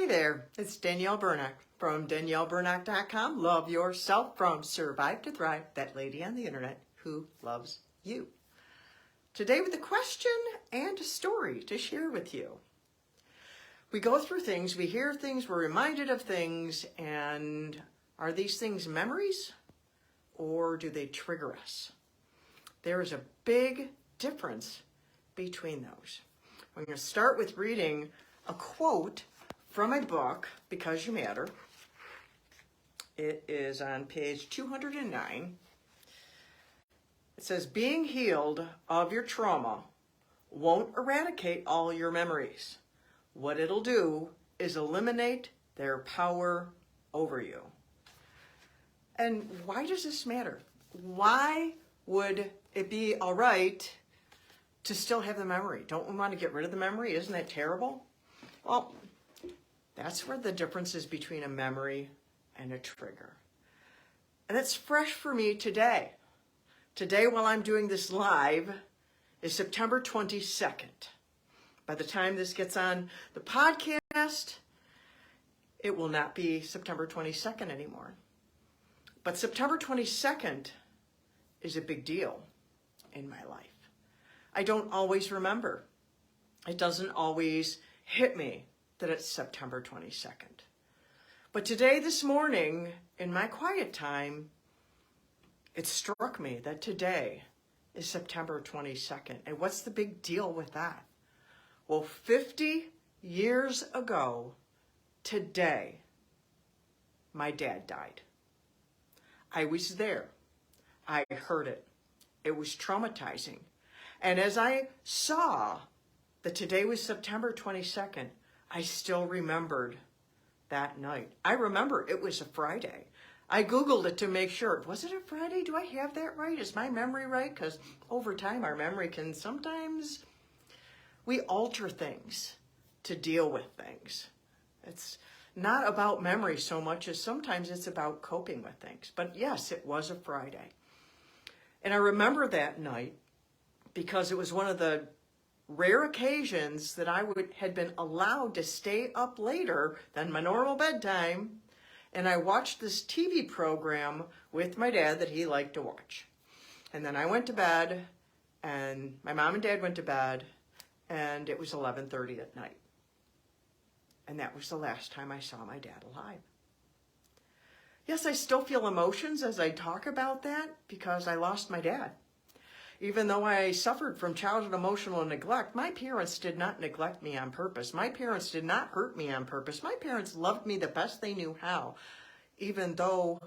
Hey there, it's Danielle Bernack from DanielleBernack.com. Love yourself from Survive to Thrive, that lady on the internet who loves you. Today with a question and a story to share with you. We go through things, we hear things, we're reminded of things, and are these things memories or do they trigger us? There is a big difference between those. I'm going to start with reading a quote from my book, Because You Matter. It is on page 209. It says, being healed of your trauma won't eradicate all your memories. What it'll do is eliminate their power over you. And why does this matter? Why would it be all right to still have the memory? Don't we want to get rid of the memory? Isn't that terrible? Well, that's where the difference is between a memory and a trigger. And it's fresh for me today. Today, while I'm doing this live, is September 22nd. By the time this gets on the podcast, it will not be September 22nd anymore. But September 22nd is a big deal in my life. I don't always remember. It doesn't always hit me that it's September 22nd. But today, this morning, in my quiet time, it struck me that today is September 22nd. And what's the big deal with that? Well, 50 years ago, today, my dad died. I was there. I heard it. It was traumatizing. And as I saw that today was September 22nd, I still remembered that night. I remember it was a Friday. I Googled it to make sure. Was it a Friday? Do I have that right? Is my memory right? Because over time, our memory can sometimes, we alter things to deal with things. It's not about memory so much as sometimes it's about coping with things. But yes, it was a Friday. And I remember that night because it was one of the rare occasions that I had been allowed to stay up later than my normal bedtime, and I watched this TV program with my dad that he liked to watch. And then I went to bed, and my mom and dad went to bed, and it was 11:30 at night. And that was the last time I saw my dad alive. Yes, I still feel emotions as I talk about that because I lost my dad. Even though I suffered from childhood emotional neglect, my parents did not neglect me on purpose. My parents did not hurt me on purpose. My parents loved me the best they knew how, even though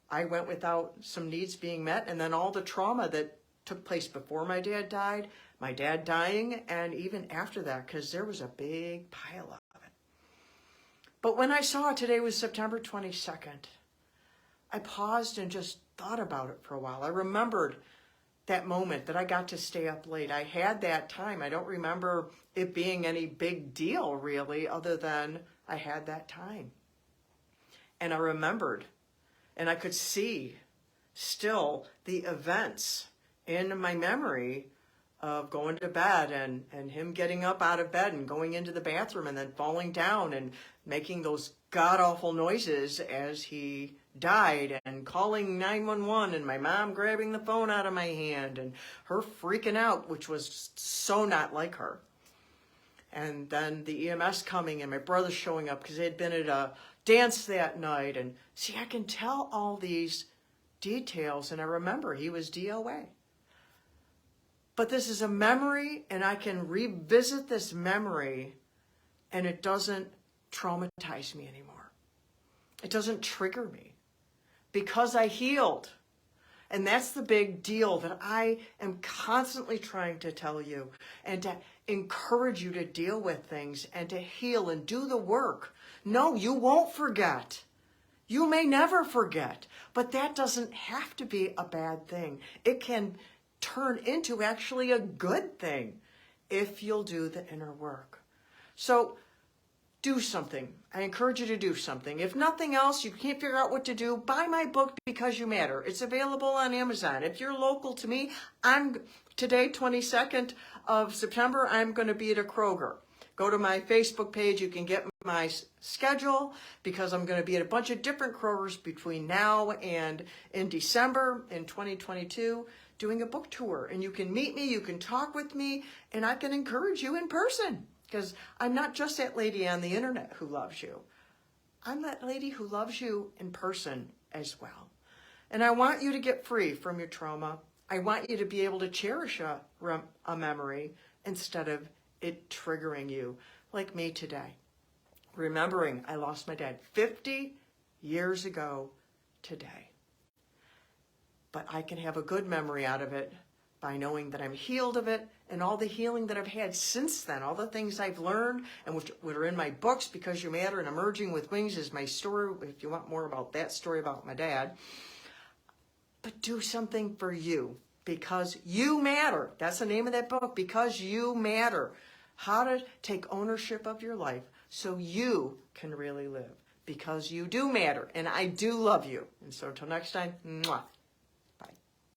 I went without some needs being met, and then all the trauma that took place before my dad died, my dad dying, and even after that, because there was a big pile of it. But when I saw today was September 22nd, I paused and just thought about it for a while. I remembered that moment that I got to stay up late. I had that time. I don't remember it being any big deal really, other than I had that time. And I remembered, and I could see still the events in my memory of going to bed and him getting up out of bed and going into the bathroom and then falling down and making those god-awful noises as he died, and calling 911 and my mom grabbing the phone out of my hand and her freaking out, which was so not like her. And then the EMS coming and my brother showing up because they had been at a dance that night. And see, I can tell all these details, and I remember he was DOA. But this is a memory, and I can revisit this memory, and it doesn't traumatize me anymore. It doesn't trigger me because I healed. And that's the big deal that I am constantly trying to tell you and to encourage you to deal with things and to heal and do the work. No, you won't forget. You may never forget, but that doesn't have to be a bad thing. It can turn into actually a good thing if you'll do the inner work. So do something. I encourage you to do something. If nothing else, you can't figure out what to do, buy my book, Because You Matter. It's available on Amazon. If you're local to me, today, 22nd of September, I'm going to be at a Kroger. Go to my Facebook page. You can get my schedule because I'm going to be at a bunch of different Krogers between now and in December in 2022 doing a book tour. And you can meet me, you can talk with me, and I can encourage you in person because I'm not just that lady on the internet who loves you. I'm that lady who loves you in person as well. And I want you to get free from your trauma. I want you to be able to cherish a memory instead of it triggering you, like me today. Remembering I lost my dad 50 years ago today. But I can have a good memory out of it by knowing that I'm healed of it and all the healing that I've had since then, all the things I've learned and which are in my books, Because You Matter and Emerging with Wings is my story, if you want more about that story about my dad. But do something for you, because you matter. That's the name of that book, Because You Matter. How to take ownership of your life so you can really live, because you do matter, and I do love you. And so until next time, mwah.